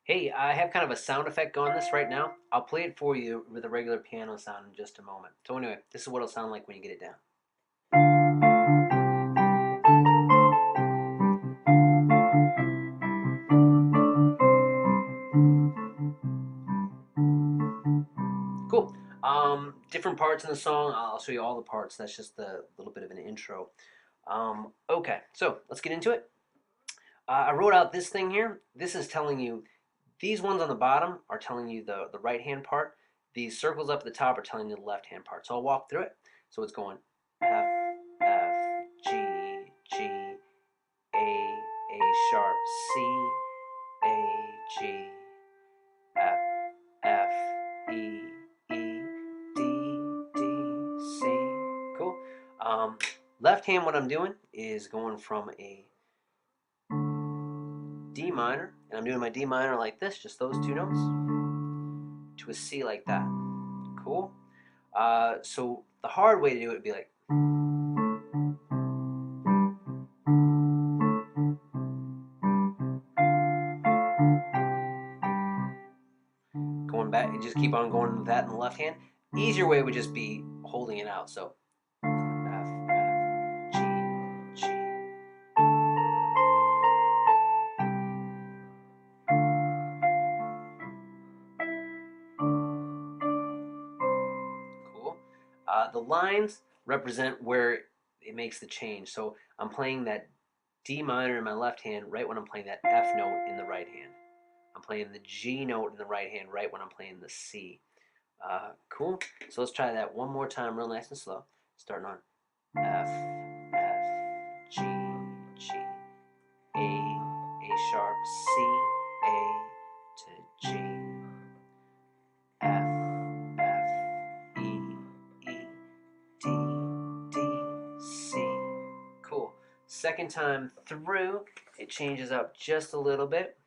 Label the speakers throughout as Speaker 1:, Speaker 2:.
Speaker 1: Hey, I have kind of a sound effect on this right now. I'll play it for you with a regular piano sound in just a moment. So anyway, this is what it'll sound like when you get it down. Cool. Different parts in the song. I'll show you all the parts. That's just a little bit of an intro. Okay, so let's get into it. I wrote out this thing here. This is telling you these ones on the bottom are telling you the right hand part. These circles up at the top are telling you the left hand part. So I'll walk through it. So it's going F, F, G, G, A sharp, C, A, G, F, F, E, E, D, D, C. Cool. Left hand, what I'm doing is going from a D minor, and I'm doing my D minor like this, just those two notes, to a C like that. Cool. So the hard way to do it would be like, going back, and just keep on going with that in the left hand. Easier way would just be holding it out. So F, F, G, G. Cool. The lines represent where it makes the change. So I'm playing that D minor in my left hand right when I'm playing that F note in the right hand. I'm playing the G note in the right hand right when I'm playing the C. Cool. So let's try that one more time, real nice and slow. Starting on F, F, G, G, A sharp, C, A to G, F, F, E, E, D, D, C. Cool. Second time through, it changes up just a little bit.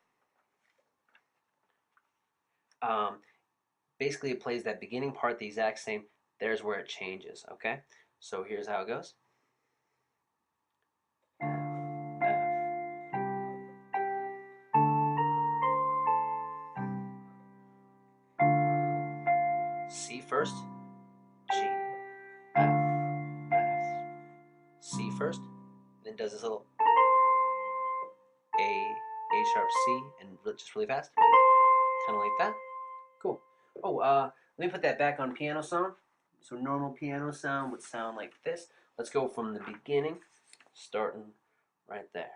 Speaker 1: Um, Basically, it plays that beginning part the exact same. There's where it changes, okay? So here's how it goes. C first, G, F, F, C first, then does this little A sharp, C, and just really fast, kind of like that. Cool. Oh, let me put that back on piano sound. So normal piano sound would sound like this. Let's go from the beginning, starting right there.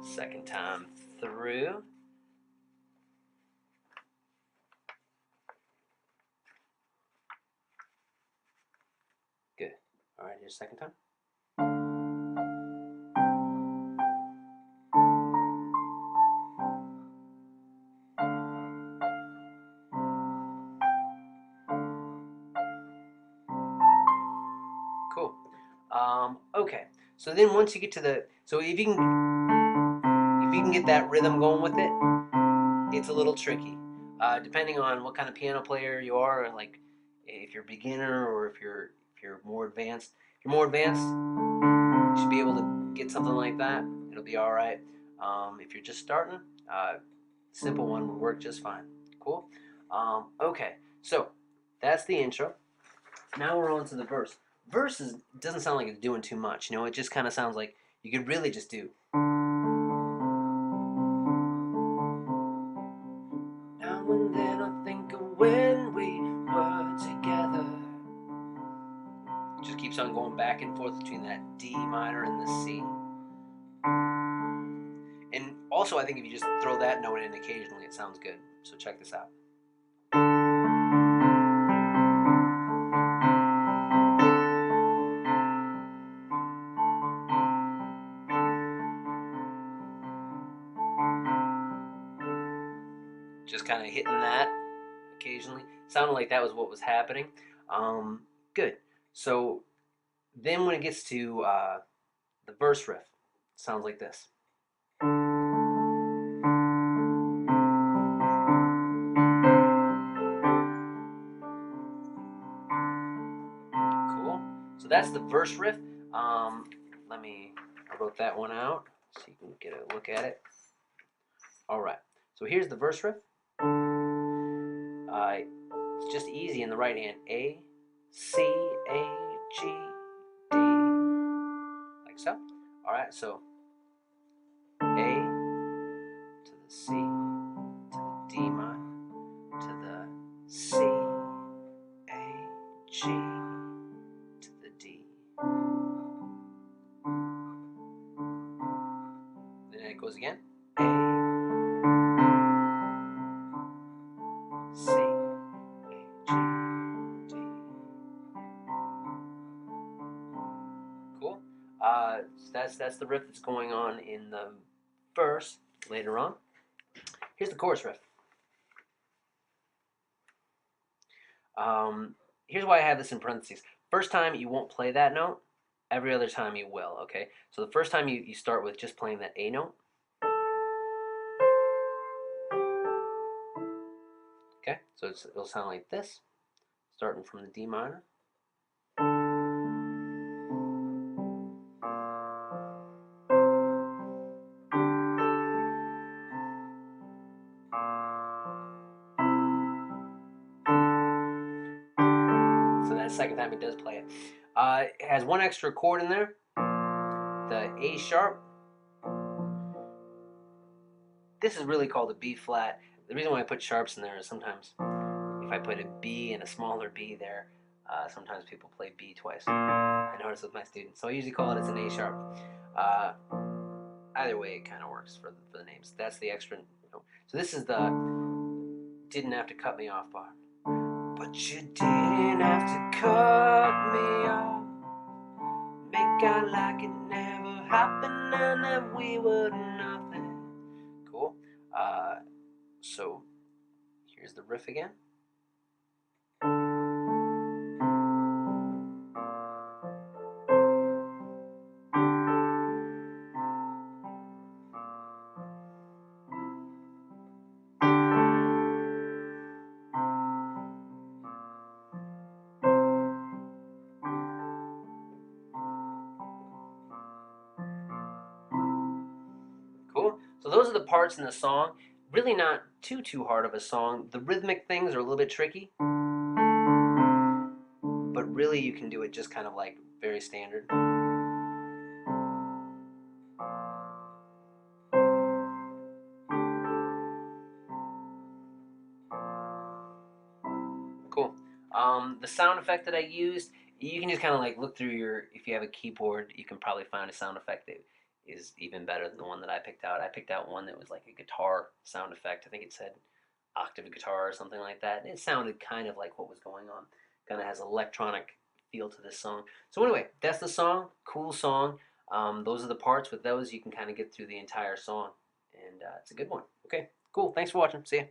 Speaker 1: Second time through. Good. All right, here's second time. Cool. Okay. So then once you get to the, so if you can get that rhythm going with it, it's a little tricky. Depending on what kind of piano player you are, like if you're a beginner or if you're more advanced. If you're more advanced, you should be able to get something like that. It'll be all right. If you're just starting, simple one would work just fine. Cool. Okay, so that's the intro. Now we're on to the verse. Verse doesn't sound like it's doing too much. It just kind of sounds like you could really just do. Now and then I think of when we were together. Just keeps on going back and forth between that D minor and the C. And also, I think if you just throw that note in occasionally, it sounds good. So check this out. Just kind of hitting that occasionally. Sounded like that was what was happening. Good. So then when it gets to the verse riff, it sounds like this. So that's the verse riff. I wrote that one out so you can get a look at it. All right. So here's the verse riff. It's just easy in the right hand. A, C, A, G, D, like so. All right. So A to the C to the D minor to the C, A, G to the D. Then it goes again. A, C, A, G, D. Cool. So that's the riff that's going on in the verse later on. Here's the chorus riff. Here's why I have this in parentheses. First time you won't play that note. Every other time you will, okay? So the first time you start with just playing that A note. Okay, so it'll sound like this, starting from the D minor. So that second time it does play it. It has one extra chord in there, the A sharp. This is really called a B flat. The reason why I put sharps in there is sometimes if I put a B and a smaller B there, sometimes people play B twice. I notice with my students. So I usually call it as an A sharp. Either way, it kind of works for the names. That's the extra. So this is the didn't have to cut me off part. But you didn't have to cut me off. Make out like it never happened and that we were nothing. Cool. So here's the riff again. Cool. So those are the parts in the song. Really not too hard of a song. The rhythmic things are a little bit tricky, but really you can do it just kind of like very standard. Cool. The sound effect that I used, you can just kind of like look through if you have a keyboard, you can probably find a sound effect that is even better than the one that I picked out. I picked out one that was like a guitar sound effect. I think it said octave guitar or something like that. It sounded kind of like what was going on. Kind of has electronic feel to this song. So anyway, that's the song. Cool song. Those are the parts. With those, you can kind of get through the entire song, and it's a good one. Okay, cool. Thanks for watching. See ya.